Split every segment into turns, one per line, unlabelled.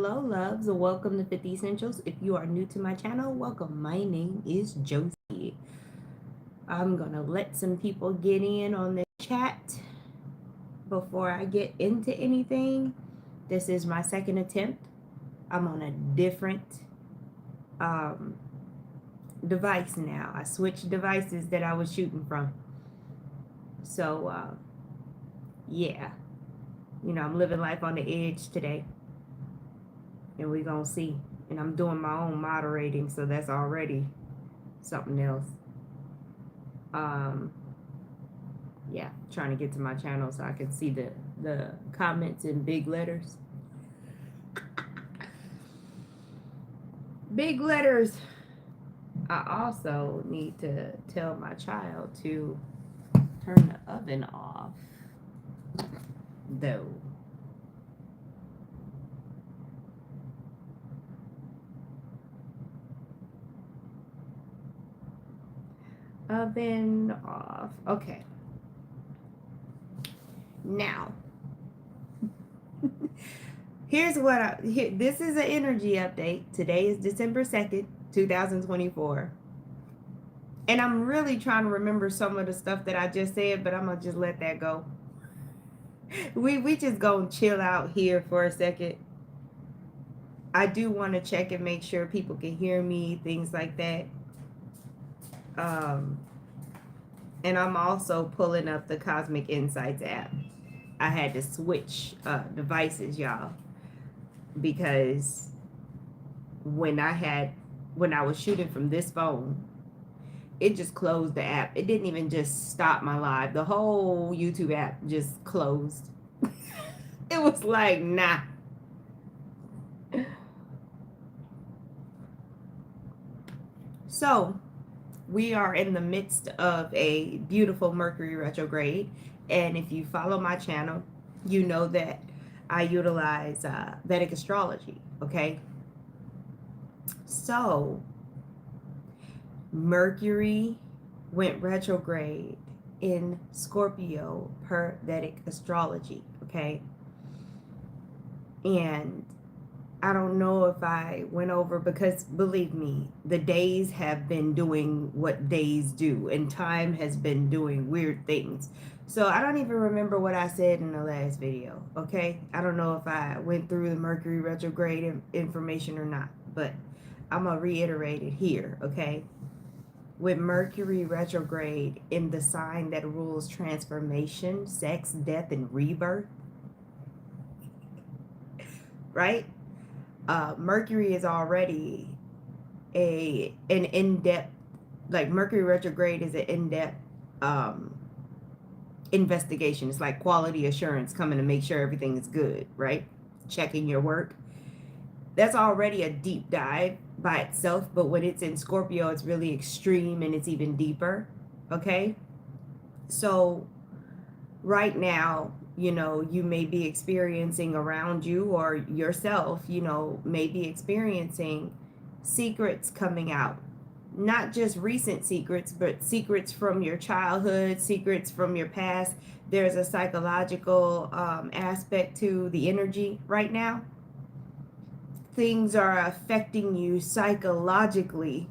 Hello, loves. Welcome to 50 Essentials. If you are new to my channel, welcome. My name is Josie. I'm going to let some people get in on the chat before I get into anything. This is my second attempt. I'm on a different um, device now. I switched devices that I was shooting from. So, yeah. I'm living life on the edge today. And we're going to see. And I'm doing my own moderating, so that's already something else. Yeah, trying to get to my channel so I can see the comments in big letters. Big letters. I also need to tell my child to turn the oven off, though. Oven off. Okay. Now, here's what this is an energy update. Today is December 2nd, 2024. And I'm really trying to remember some of the stuff that I just said, but I'm going to just let that go. We just going to chill out here for a second. I do want to check and make sure people can hear me, things like that. And I'm also pulling up the Cosmic Insights app. I had to switch devices, y'all, because when I was shooting from this phone, it just closed the app. It didn't even just stop my live. The whole YouTube app just closed. It was like, nah. So we are in the midst of a beautiful Mercury retrograde. And if you follow my channel, you know that I utilize Vedic astrology, okay? So Mercury went retrograde in Scorpio per Vedic astrology, okay? And I don't know if I went over, because believe me, the days have been doing what days do, and time has been doing weird things. So I don't even remember what I said in the last video, okay? I don't know if I went through the Mercury retrograde information or not, but I'm going to reiterate it here, okay? With Mercury retrograde in the sign that rules transformation, sex, death, and rebirth, right? Mercury is already an in-depth, like Mercury retrograde is an in-depth investigation. It's like quality assurance, coming to make sure everything is good, right? Checking your work. That's already a deep dive by itself, but when it's in Scorpio, it's really extreme and it's even deeper, okay? So right now, you may be experiencing around you, or yourself, may be experiencing secrets coming out. Not just recent secrets, but secrets from your childhood, secrets from your past. There's a psychological aspect to the energy right now. Things are affecting you psychologically,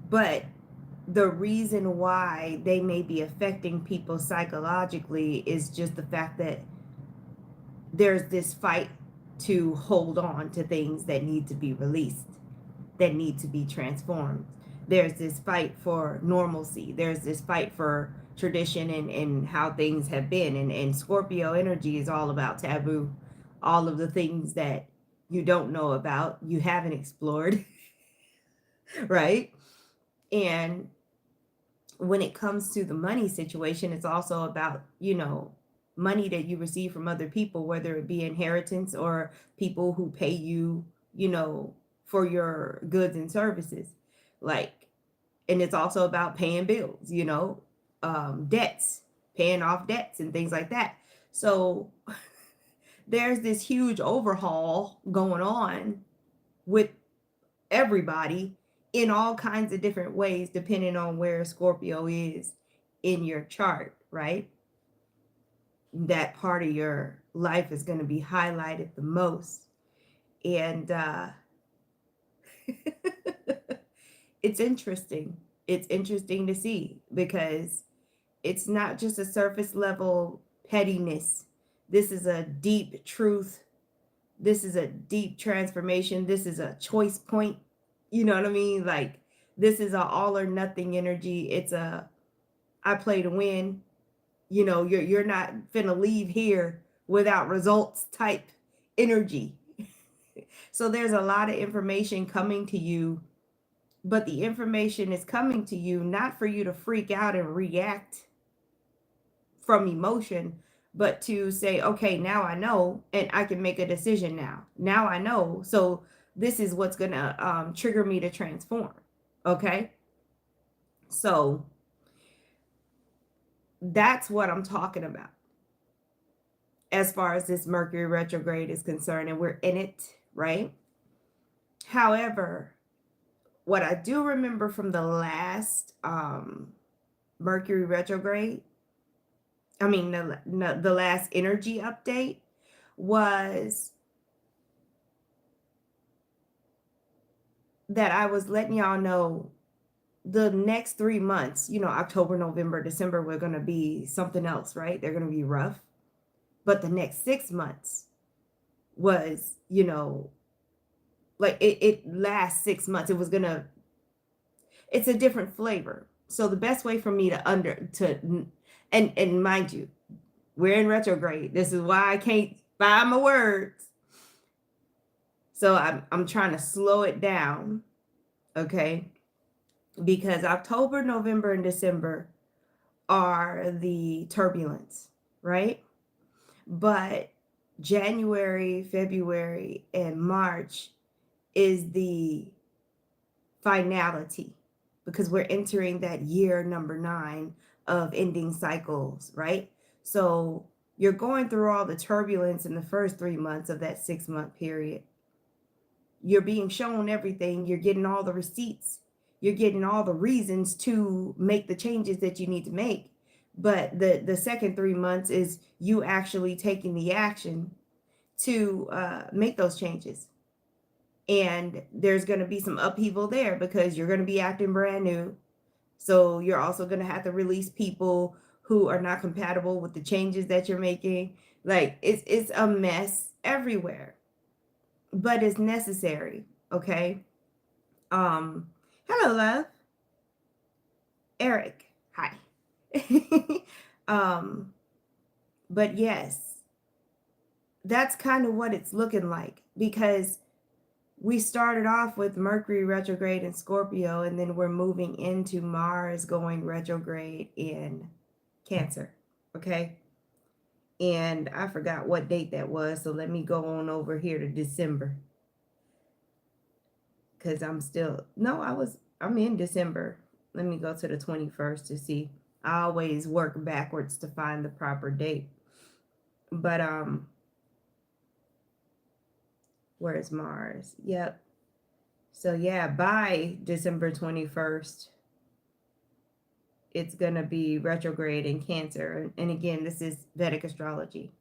but the reason why they may be affecting people psychologically is just the fact that there's this fight to hold on to things that need to be released, that need to be transformed. There's this fight for normalcy. There's this fight for tradition and how things have been. And Scorpio energy is all about taboo. All of the things that you don't know about, you haven't explored, right? And when it comes to the money situation, it's also about, money that you receive from other people, whether it be inheritance or people who pay you, for your goods and services. And it's also about paying bills, debts, paying off debts and things like that. So there's this huge overhaul going on with everybody in all kinds of different ways, depending on where Scorpio is in your chart, right? That part of your life is going to be highlighted the most. And it's interesting. It's interesting to see because it's not just a surface level pettiness. This is a deep truth. This is a deep transformation. This is a choice point. You know what I mean? Like, this is a all or nothing energy. It's a I play to win. You know, you're not finna leave here without results type energy. So there's a lot of information coming to you, but the information is coming to you not for you to freak out and react from emotion, but to say, okay, now I know, and I can make a decision now. Now I know. So this is what's gonna trigger me to transform. Okay. So that's what I'm talking about as far as this Mercury retrograde is concerned, and we're in it, right? However, what I do remember from the last Mercury retrograde, I mean, the last energy update was that I was letting y'all know the next 3 months, you know, October, November, December, we're going to be something else, right? They're going to be rough. But the next 6 months was, you know, like it lasts 6 months. It was going to, it's a different flavor. So the best way for me and mind you, we're in retrograde. This is why I can't find my words. So I'm trying to slow it down, okay? Because October, November, and December are the turbulence, right? But January, February, and March is the finality because we're entering that year number 9 of ending cycles, right? So you're going through all the turbulence in the first 3 months of that 6-month period. You're being shown everything. You're getting all the receipts. You're getting all the reasons to make the changes that you need to make. But the second 3 months is you actually taking the action to make those changes. And there's going to be some upheaval there because you're going to be acting brand new. So you're also going to have to release people who are not compatible with the changes that you're making. Like it's a mess everywhere, but it's necessary. Okay. Hello, love. Eric. Hi. But yes, that's kind of what it's looking like because we started off with Mercury retrograde in Scorpio, and then we're moving into Mars going retrograde in Cancer. Okay. And I forgot what date that was. So let me go on over here to December. Because I'm in December. Let me go to the 21st to see. I always work backwards to find the proper date. But where's Mars? Yep. So yeah, by December 21st, it's gonna be retrograde in Cancer. And again, this is Vedic astrology.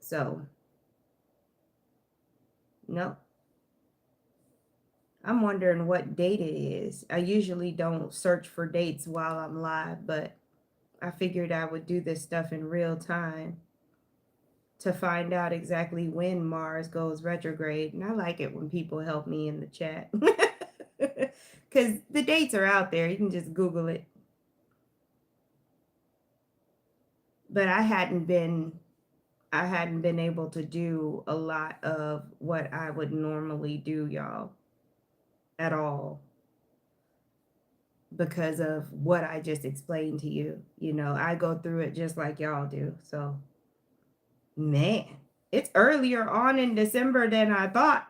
So no. I'm wondering what date it is. I usually don't search for dates while I'm live, but I figured I would do this stuff in real time to find out exactly when Mars goes retrograde. And I like it when people help me in the chat because the dates are out there. You can just Google it. But I hadn't been able to do a lot of what I would normally do, y'all, at all, because of what I just explained to you. You know, I go through it just like y'all do. So, man, it's earlier on in December than I thought.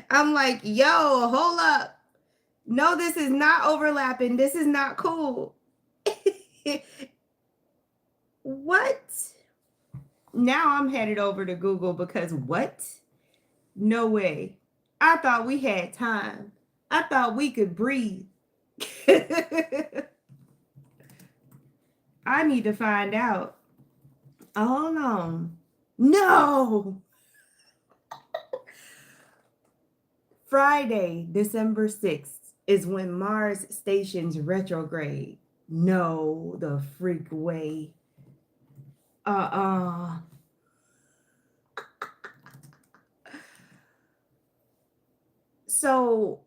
I'm like, yo, hold up. No, this is not overlapping. This is not cool. What? Now I'm headed over to Google because what? No way. I thought we had time. I thought we could breathe. I need to find out. Hold on. No. Friday, December 6th is when Mars stations retrograde. No, the freak way. Uh-uh. So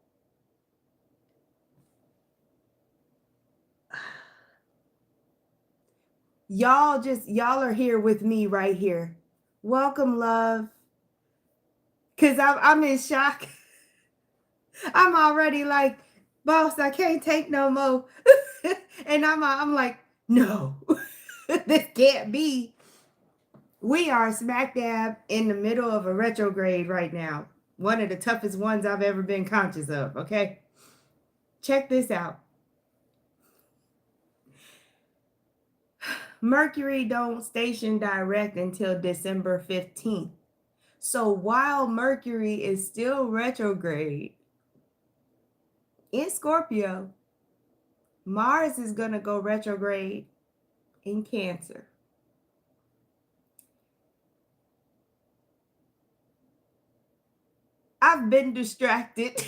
y'all are here with me right here. Welcome, love. Cause I'm in shock. I'm already like, boss, I can't take no more. And I'm like, no, this can't be. We are smack dab in the middle of a retrograde right now. One of the toughest ones I've ever been conscious of, okay? Check this out. Mercury don't station direct until December 15th. So while Mercury is still retrograde in Scorpio, Mars is going to go retrograde in Cancer. I've been distracted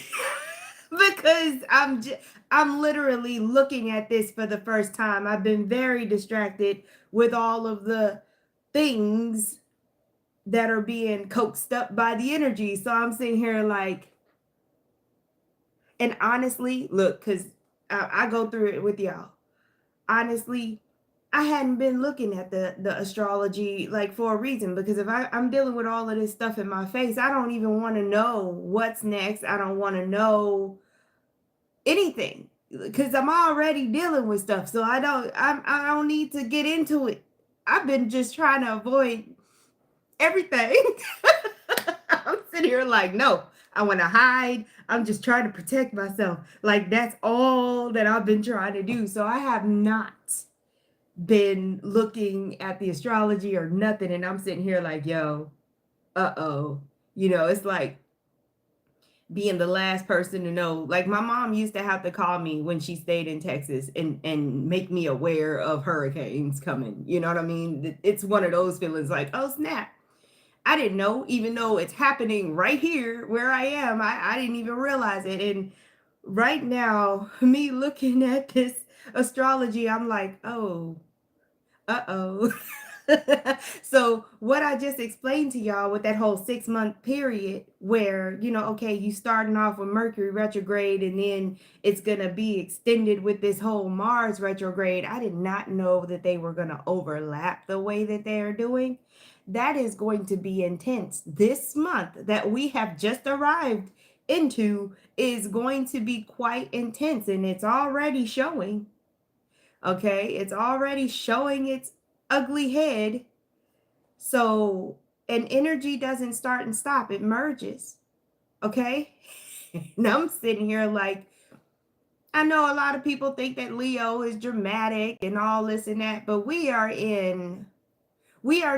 because I'm literally looking at this for the first time. I've been very distracted with all of the things that are being coaxed up by the energy. So I'm sitting here like, and honestly, look, because I go through it with y'all. Honestly, I hadn't been looking at the astrology like for a reason, because if I'm dealing with all of this stuff in my face, I don't even want to know what's next. I don't want to know anything because I'm already dealing with stuff. So I don't need to get into it. I've been just trying to avoid everything. I'm sitting here like, no, I want to hide. I'm just trying to protect myself. Like that's all that I've been trying to do. So I have not been looking at the astrology or nothing. And I'm sitting here like, yo, uh-oh. You know, it's like being the last person to know. Like my mom used to have to call me when she stayed in Texas and make me aware of hurricanes coming. You know what I mean? It's one of those feelings like, oh snap. I didn't know, even though it's happening right here where I am. I didn't even realize it. And right now, me looking at this astrology, I'm like, oh, uh-oh. So what I just explained to y'all with that whole 6-month period where, you know, okay, you starting off with Mercury retrograde and then it's going to be extended with this whole Mars retrograde. I did not know that they were going to overlap the way that they are doing. That is going to be intense. This month that we have just arrived into is going to be quite intense, and it's already showing. Okay, it's already showing its ugly head. So, and energy doesn't start and stop, it merges. Okay. And I'm sitting here like, I know a lot of people think that Leo is dramatic and all this and that, but we are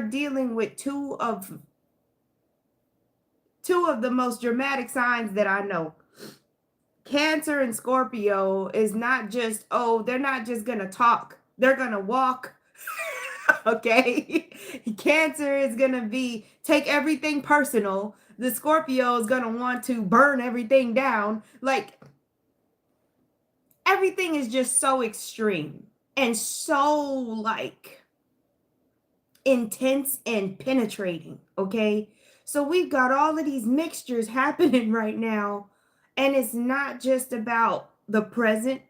dealing with two of the most dramatic signs that I know. Cancer and Scorpio is not just, oh, they're not just going to talk, they're going to walk. Okay. Cancer is going to be take everything personal. The Scorpio is going to want to burn everything down. Like everything is just so extreme and so like intense and penetrating. Okay. So we've got all of these mixtures happening right now. And it's not just about the present.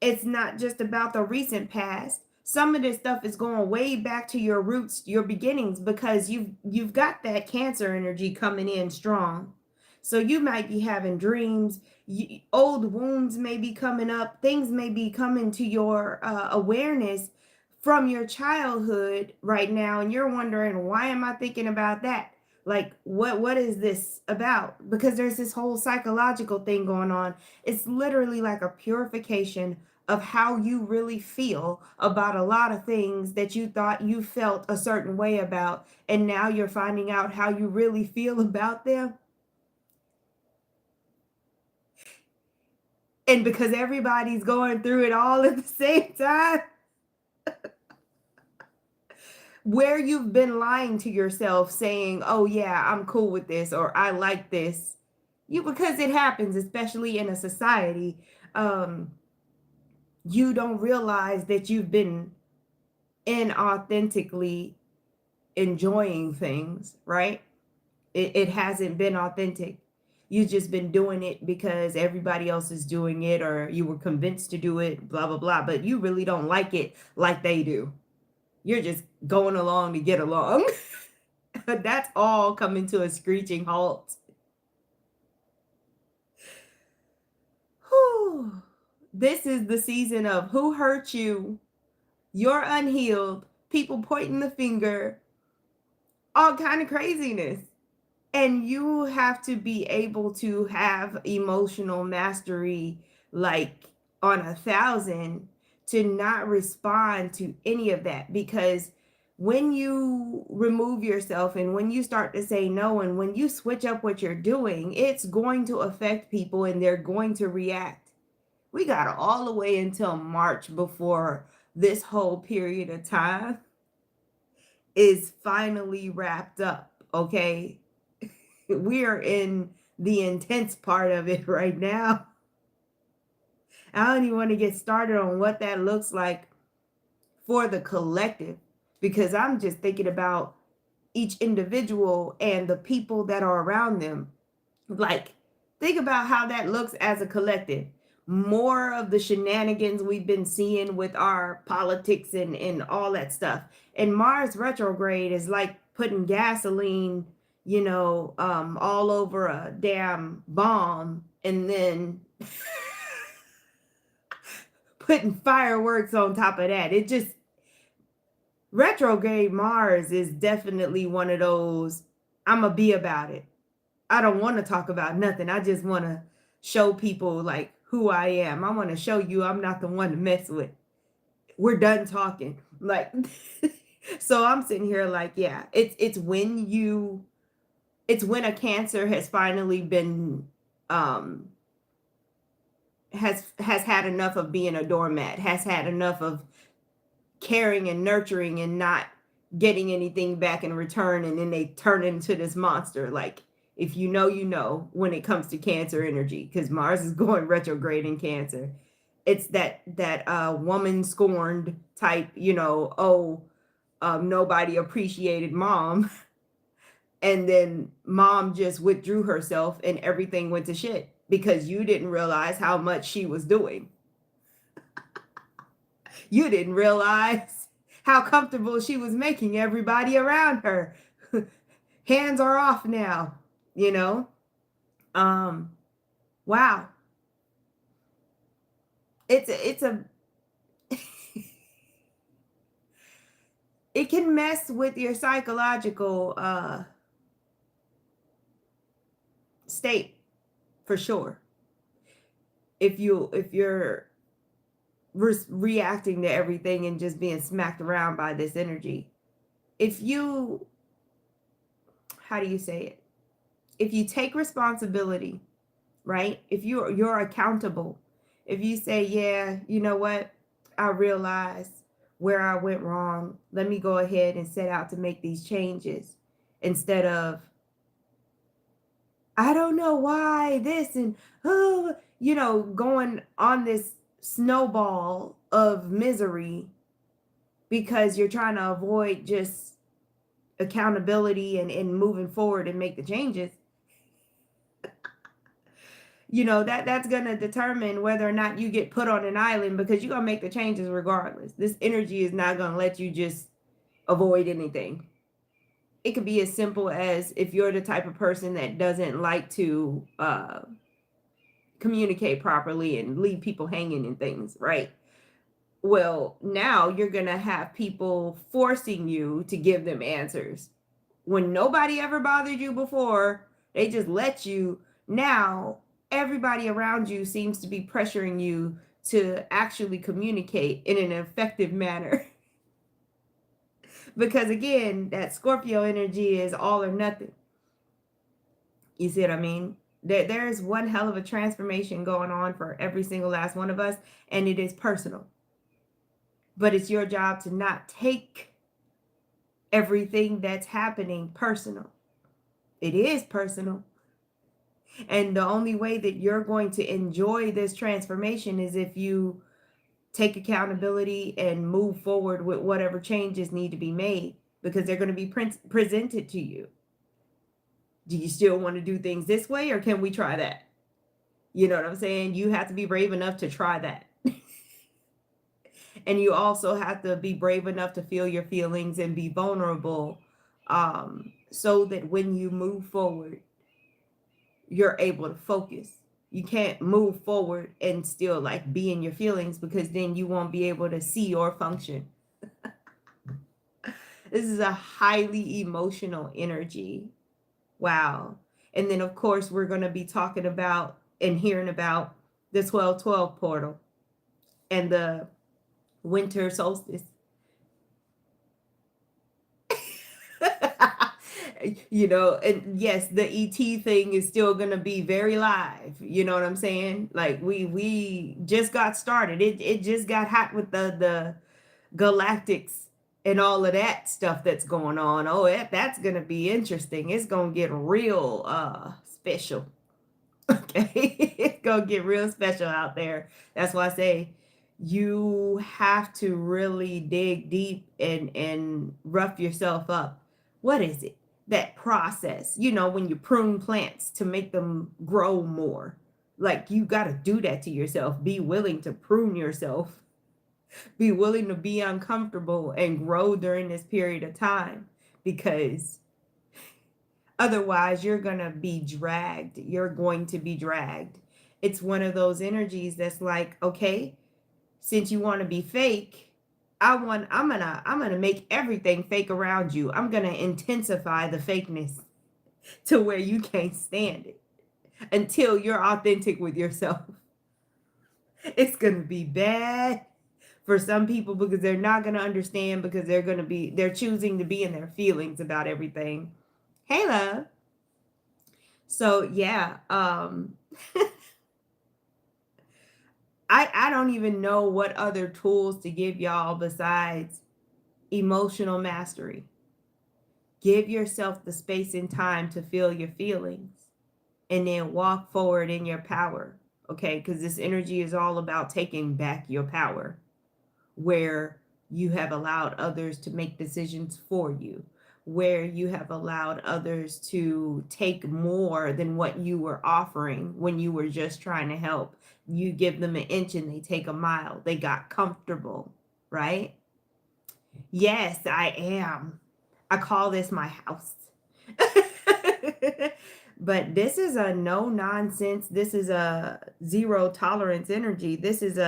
It's not just about the recent past. Some of this stuff is going way back to your roots, your beginnings, because you've got that Cancer energy coming in strong. So you might be having dreams, old wounds may be coming up, things may be coming to your awareness from your childhood right now, and you're wondering, why am I thinking about that? Like what is this about? Because there's this whole psychological thing going on. It's literally like a purification of how you really feel about a lot of things that you thought you felt a certain way about, and now you're finding out how you really feel about them. And because everybody's going through it all at the same time, where you've been lying to yourself saying, oh yeah, I'm cool with this, or I like this, Because it happens, especially in a society. Um, you don't realize that you've been inauthentically enjoying things, right? It hasn't been authentic. You've just been doing it because everybody else is doing it, or you were convinced to do it, blah, blah, blah. But you really don't like it like they do. You're just going along to get along. But that's all coming to a screeching halt. Whew. This is the season of who hurt you, you're unhealed, people pointing the finger, all kind of craziness. And you have to be able to have emotional mastery, like on 1,000, to not respond to any of that. Because when you remove yourself and when you start to say no, and when you switch up what you're doing, it's going to affect people and they're going to react. We got all the way until March before this whole period of time is finally wrapped up. Okay. We are in the intense part of it right now. I don't even want to get started on what that looks like for the collective, because I'm just thinking about each individual and the people that are around them. Like, think about how that looks as a collective. More of the shenanigans we've been seeing with our politics and all that stuff. And Mars retrograde is like putting gasoline, all over a damn bomb, and then putting fireworks on top of that. It just, retrograde Mars is definitely one of those, I'm going to be about it. I don't want to talk about nothing. I just want to show people like who I am. I want to show you I'm not the one to mess with. We're done talking. Like, so I'm sitting here like, yeah, it's when a Cancer has finally been, has had enough of being a doormat, has had enough of caring and nurturing and not getting anything back in return, and then they turn into this monster. Like, if you know, when it comes to Cancer energy, because Mars is going retrograde in Cancer, it's that woman scorned type, nobody appreciated mom. And then mom just withdrew herself and everything went to shit because you didn't realize how much she was doing. You didn't realize how comfortable she was making everybody around her. Hands are off now, wow. It's a it can mess with your psychological state for sure. If you're reacting to everything and just being smacked around by this energy. If you, how do you say it? If you take responsibility, right? If you're accountable, if you say, yeah, you know what? I realized where I went wrong. Let me go ahead and set out to make these changes, instead of, I don't know why this, and going on this snowball of misery because you're trying to avoid just accountability and moving forward and make the changes. That's going to determine whether or not you get put on an island, because you're going to make the changes regardless. This energy is not going to let you just avoid anything. It could be as simple as, if you're the type of person that doesn't like to communicate properly and leave people hanging and things, right? Well, now you're going to have people forcing you to give them answers. When nobody ever bothered you before, they just let you. Now, everybody around you seems to be pressuring you to actually communicate in an effective manner. Because again, that Scorpio energy is all or nothing. You see what I mean? There's one hell of a transformation going on for every single last one of us, and it is personal. But it's your job to not take everything that's happening personal. It is personal. And the only way that you're going to enjoy this transformation is if you take accountability and move forward with whatever changes need to be made, because they're going to be presented to you. Do you still want to do things this way, or can we try that? You know what I'm saying? You have to be brave enough to try that. And you also have to be brave enough to feel your feelings and be vulnerable, so that when you move forward, you're able to focus. You can't move forward and still like be in your feelings, because then you won't be able to see or function. This is a highly emotional energy. Wow. And then, of course, we're going to be talking about and hearing about the 12/12 portal and the winter solstice. You know, and yes, the ET thing is still going to be very live. You know what I'm saying? Like we just got started. It just got hot with the galactics and all of that stuff that's going on. Oh, that's going to be interesting. It's going to get real special. Okay. It's going to get real special out there. That's why I say you have to really dig deep and rough yourself up. What is it? That process, you know, when you prune plants to make them grow more. Like, you got to do that to yourself. Be willing to prune yourself. Be willing to be uncomfortable and grow during this period of time, because otherwise you're going to be dragged. You're going to be dragged. It's one of those energies that's like, okay, since you want to be fake, I'm gonna make everything fake around you. I'm gonna intensify the fakeness to where you can't stand it until you're authentic with yourself. It's gonna be bad for some people, because they're not gonna understand, because they're choosing to be in their feelings about everything. Hey, love. So yeah, I don't even know what other tools to give y'all besides emotional mastery. Give yourself the space and time to feel your feelings, and then walk forward in your power. Okay, because this energy is all about taking back your power, where you have allowed others to make decisions for you, where you have allowed others to take more than what you were offering when you were just trying to help. You give them an inch and they take a mile. They got comfortable, right? Yes, I am. I call this my house. But this is a no nonsense. This is a zero tolerance energy. This is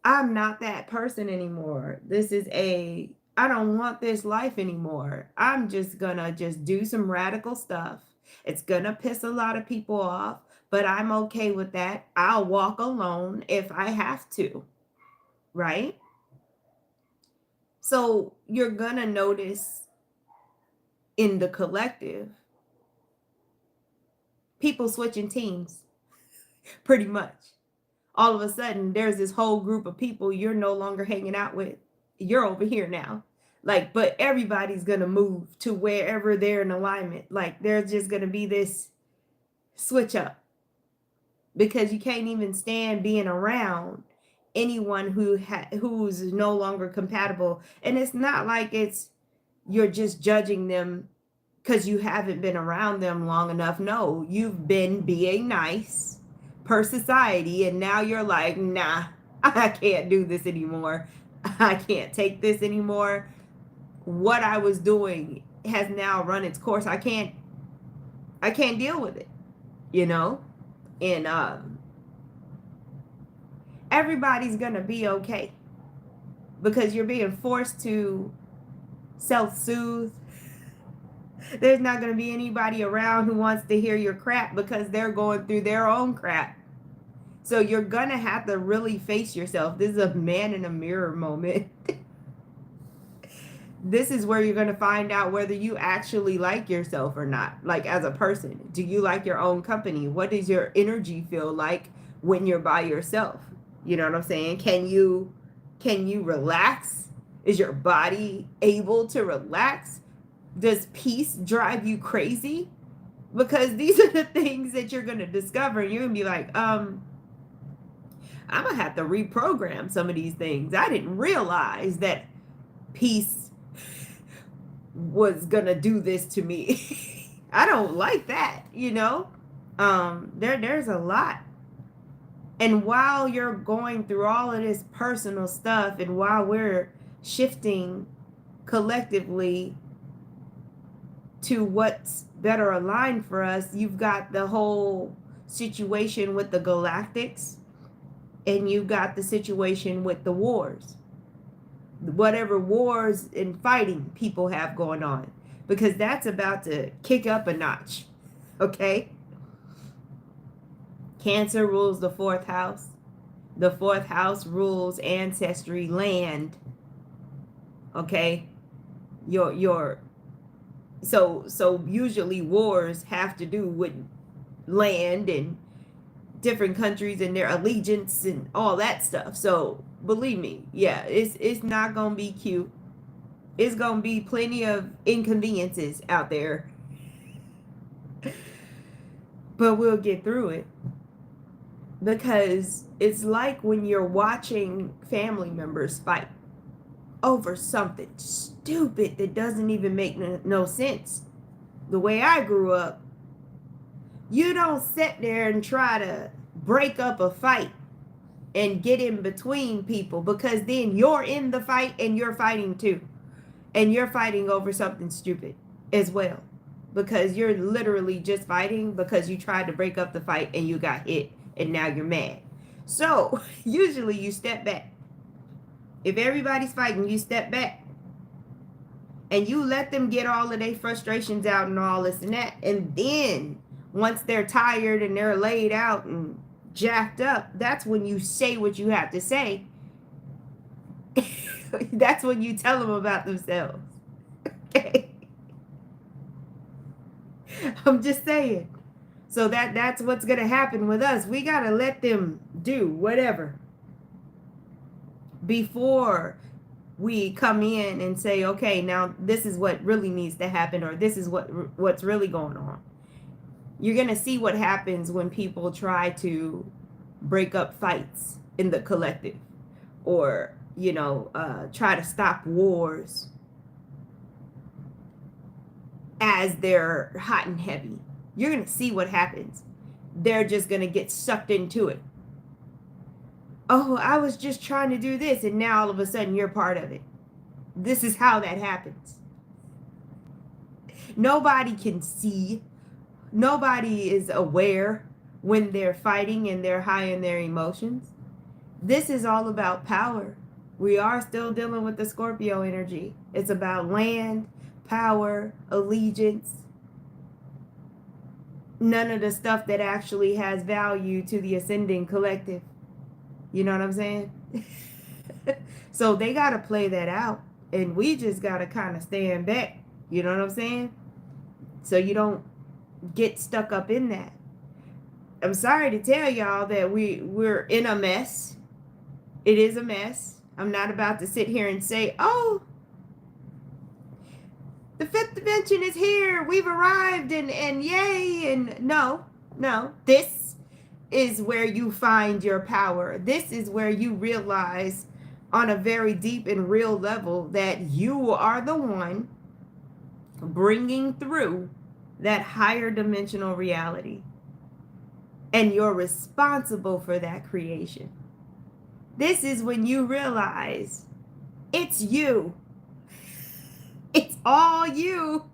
I'm not that person anymore. This is I don't want this life anymore. I'm just gonna just do some radical stuff. It's gonna piss a lot of people off, but I'm okay with that. I'll walk alone if I have to, right? So you're gonna notice in the collective, people switching teams, pretty much. All of a sudden, there's this whole group of people you're no longer hanging out with. You're over here now. Like, but everybody's going to move to wherever they're in alignment. Like, there's just going to be this switch up, because you can't even stand being around anyone who's no longer compatible. And it's not like you're just judging them because you haven't been around them long enough. No, you've been being nice per society, and now you're like, nah, I can't do this anymore. I can't take this anymore. What I was doing has now run its course. I can't deal with it, you know? And everybody's gonna be okay, because you're being forced to self-soothe. There's not going to be anybody around who wants to hear your crap, because they're going through their own crap. So you're going to have to really face yourself. This is a man in a mirror moment. This is where you're going to find out whether you actually like yourself or not. Like, as a person, do you like your own company? What does your energy feel like when you're by yourself? You know what I'm saying? Can you relax? Is your body able to relax? Does peace drive you crazy? Because these are the things that you're going to discover. You're going to be like, I'm going to have to reprogram some of these things. I didn't realize that peace was going to do this to me. I don't like that, you know? There's a lot. And while you're going through all of this personal stuff, and while we're shifting collectively to what's better aligned for us, you've got the whole situation with the galactics, and you've got the situation with the wars, whatever wars and fighting people have going on, because that's about to kick up a notch. Okay. Cancer rules the fourth house. The fourth house rules ancestry, land. Okay. So usually wars have to do with land and different countries and their allegiance and all that stuff. So believe me, yeah, it's not gonna be cute. It's gonna be plenty of inconveniences out there, but we'll get through it. Because it's like when you're watching family members fight over something stupid that doesn't even make no sense. The way I grew up, you don't sit there and try to break up a fight and get in between people, because then you're in the fight and you're fighting too. And you're fighting over something stupid as well. Because you're literally just fighting because you tried to break up the fight and you got hit and now you're mad. So usually you step back. If everybody's fighting, you step back and you let them get all of their frustrations out and all this and that. And then once they're tired and they're laid out and jacked up, that's when you say what you have to say. That's when you tell them about themselves. Okay. I'm just saying. So that's what's going to happen with us. We got to let them do whatever before we come in and say, okay, now this is what really needs to happen, or this is what's really going on. You're going to see what happens when people try to break up fights in the collective, or, you know, try to stop wars as they're hot and heavy. You're going to see what happens. They're just going to get sucked into it. Oh, I was just trying to do this, and now all of a sudden you're part of it. This is how that happens. Nobody can see. Nobody is aware when they're fighting and they're high in their emotions. This is all about power. We are still dealing with the Scorpio energy. It's about land, power, allegiance. None of the stuff that actually has value to the ascending collective. You know what I'm saying? So they got to play that out. And we just got to kind of stand back. You know what I'm saying? So you don't get stuck up in that. I'm sorry to tell y'all that we're in a mess. It is a mess. I'm not about to sit here and say, oh, the fifth dimension is here. We've arrived and yay. And no. This is where you find your power. This is where you realize on a very deep and real level that you are the one bringing through that higher dimensional reality. And you're responsible for that creation. This is when you realize it's you. It's all you.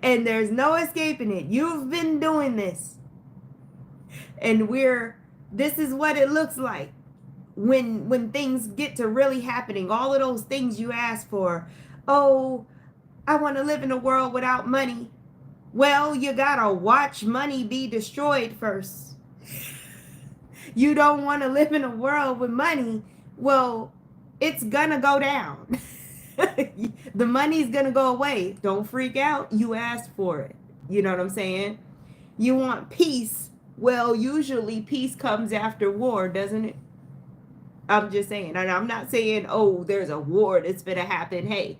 And there's no escaping it. You've been doing this. And this is what it looks like when things get to really happening. All of those things you asked for. Oh, I want to live in a world without money. Well, you gotta watch money be destroyed first. You don't want to live in a world with money. Well, it's gonna go down. The money's gonna go away. Don't freak out. You asked for it. You know what I'm saying? You want peace. Well, usually peace comes after war, doesn't it? I'm just saying. And I'm not saying, oh, there's a war that's gonna happen. Hey,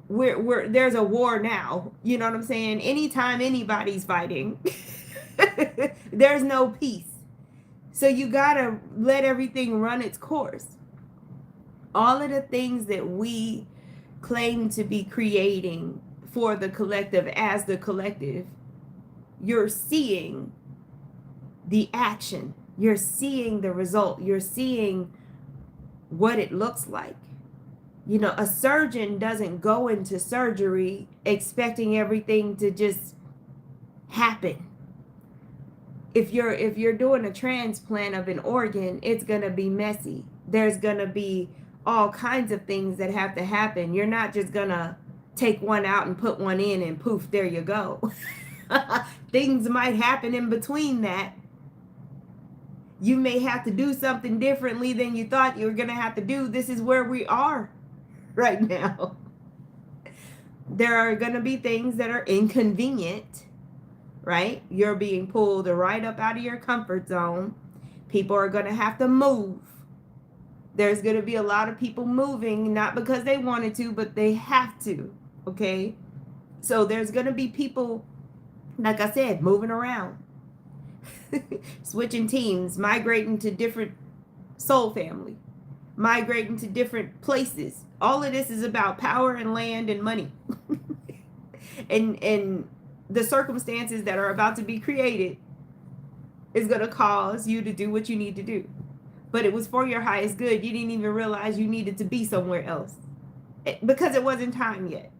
there's a war now. You know what I'm saying? Anytime anybody's fighting, there's no peace. So you gotta let everything run its course. All of the things that we claim to be creating for the collective as the collective, you're seeing the action, you're seeing the result, you're seeing what it looks like. You know, a surgeon doesn't go into surgery expecting everything to just happen. If you're doing a transplant of an organ, it's going to be messy. There's going to be all kinds of things that have to happen. You're not just going to take one out and put one in and poof, there you go. Things might happen in between that. You may have to do something differently than you thought you were going to have to do. This is where we are right now. There are going to be things that are inconvenient, right? You're being pulled right up out of your comfort zone. People are going to have to move. There's going to be a lot of people moving, not because they wanted to, but they have to, okay? So there's going to be people, like I said, moving around, switching teams, migrating to different soul family, migrating to different places. All of this is about power and land and money. and the circumstances that are about to be created is going to cause you to do what you need to do. But it was for your highest good. You didn't even realize you needed to be somewhere else because it wasn't time yet.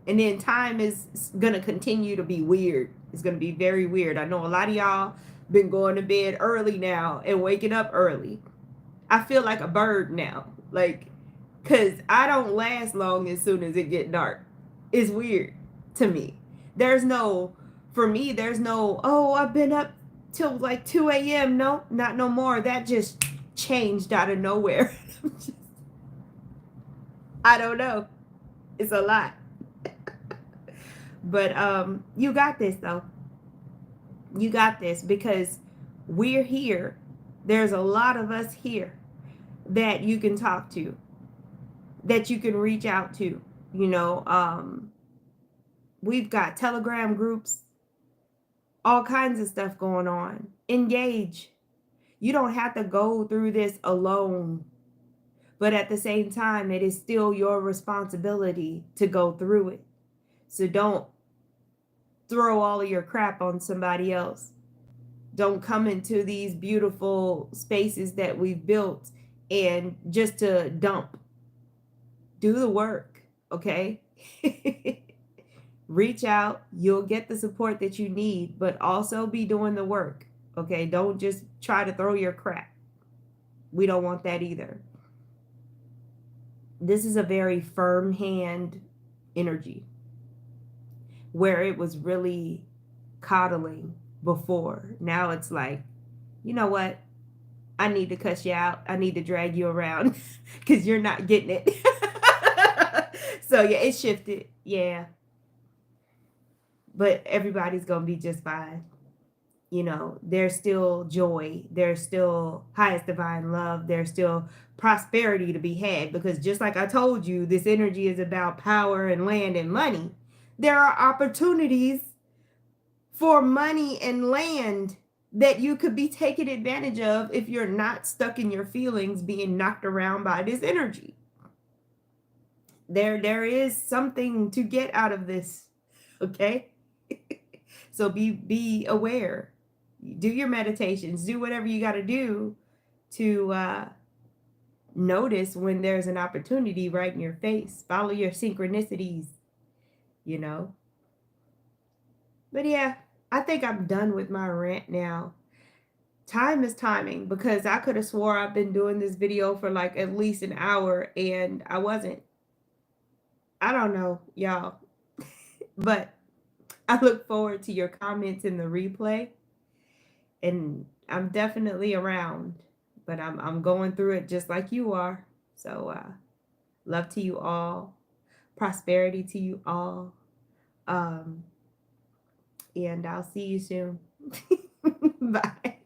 And then time is going to continue to be weird. It's going to be very weird. I know a lot of y'all been going to bed early now and waking up early. I feel like a bird now. Like, because I don't last long as soon as it get dark. It's weird to me. There's no, oh, I've been up till like 2 a.m. No, not no more. That just changed out of nowhere. I don't know. It's a lot. But you got this though. You got this because we're here. There's a lot of us here that you can talk to, that you can reach out to. You know, we've got Telegram groups, all kinds of stuff going on. Engage. You don't have to go through this alone. But at the same time, it is still your responsibility to go through it. So don't throw all of your crap on somebody else. Don't come into these beautiful spaces that we've built and just to dump. Do the work, okay? Reach out. You'll get the support that you need, but also be doing the work, okay? Don't just try to throw your crap. We don't want that either. This is a very firm hand energy where it was really coddling before. Now it's like, you know what? I need to cuss you out. I need to drag you around because you're not getting it. So yeah, it shifted. Yeah. But everybody's going to be just fine. You know, there's still joy. There's still highest divine love. There's still prosperity to be had because just like I told you, this energy is about power and land and money. There are opportunities for money and land that you could be taken advantage of if you're not stuck in your feelings being knocked around by this energy. There is something to get out of this, okay? So be aware. Do your meditations. Do whatever you got to do to notice when there's an opportunity right in your face. Follow your synchronicities, you know. But yeah, I think I'm done with my rant now. Time is timing because I could have swore I've been doing this video for like at least an hour and I wasn't. I don't know, y'all. But I look forward to your comments in the replay. And I'm definitely around, but I'm going through it just like you are. So love to you all. Prosperity to you all. And I'll see you soon. Bye.